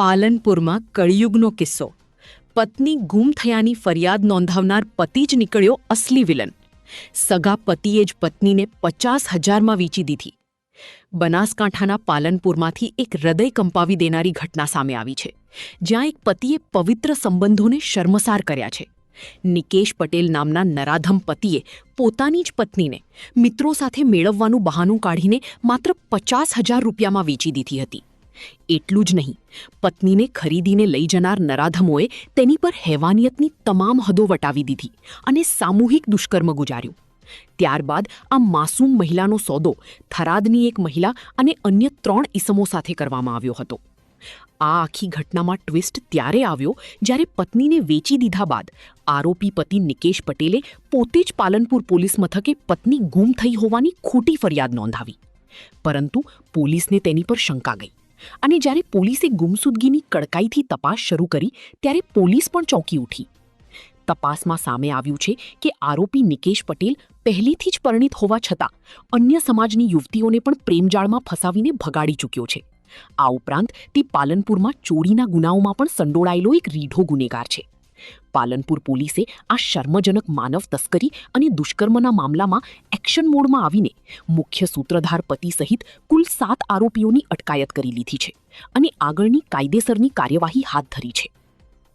પાલનપુરમાં કળિયુગનો કિસ્સો. પત્ની ગુમ થયાની ફરિયાદ નોંધાવનાર પતિ જ નીકળ્યો અસલી વિલન. સગા પતિએ જ પત્નીને 50,000માં વેચી દીધી. બનાસકાંઠાના પાલનપુરમાંથી એક હૃદય કંપાવી દેનારી ઘટના સામે આવી છે, જ્યાં એક પતિએ પવિત્ર સંબંધોને શર્મસાર કર્યા છે. નિકેશ પટેલ નામના નરાધમ પતિએ પોતાની જ પત્નીને મિત્રો સાથે મેળવવાનું બહાનું કાઢીને માત્ર 50,000 રૂપિયામાં વેચી દીધી હતી. એટલું જ નહીં, પત્નીને ખરીદીને લઈ જનાર નરાધમોએ તેની પર હેવાનિયતની તમામ હદો વટાવી દીધી અને સામૂહિક દુષ્કર્મ ગુજાર્યું. ત્યારબાદ આ માસૂમ મહિલાનો સોદો થરાદની એક મહિલા અને અન્ય 3 ઈસમો સાથે કરવામાં આવ્યો હતો. આ આખી ઘટનામાં ટ્વિસ્ટ ત્યારે આવ્યો જ્યારે પત્નીને વેચી દીધા બાદ આરોપી પતિ નિકેશ પટેલે પોતે જ પાલનપુર પોલીસ મથકે પત્ની ગુમ થઈ હોવાની ખોટી ફરિયાદ નોંધાવી. પરંતુ પોલીસને તેની પર શંકા ગઈ અને જ્યારે પોલીસે ગુમસુદગીની કડકાઈથી તપાસ શરૂ કરી ત્યારે પોલીસ પણ ચોંકી ઉઠી. તપાસમાં સામે આવ્યું છે કે આરોપી નિકેશ પટેલ પહેલીથી જ પરિણીત હોવા છતાં અન્ય સમાજની યુવતીઓને પણ પ્રેમજાળમાં ફસાવીને ભગાડી ચૂક્યો છે. આ ઉપરાંત તે પાલનપુરમાં ચોરીના ગુનાઓમાં પણ સંડોળાયેલો એક રીઢો ગુનેગાર છે. પાલનપુર પોલીસે આ શર્મજનક માનવ તસ્કરી અને દુષ્કર્મના મામલામાં એક્શન મોડમાં આવીને મુખ્ય સૂત્રધાર પતિ સહિત કુલ 7 આરોપીઓની અટકાયત કરી લીધી છે અને આગળની કાયદેસરની કાર્યવાહી હાથ ધરી છે.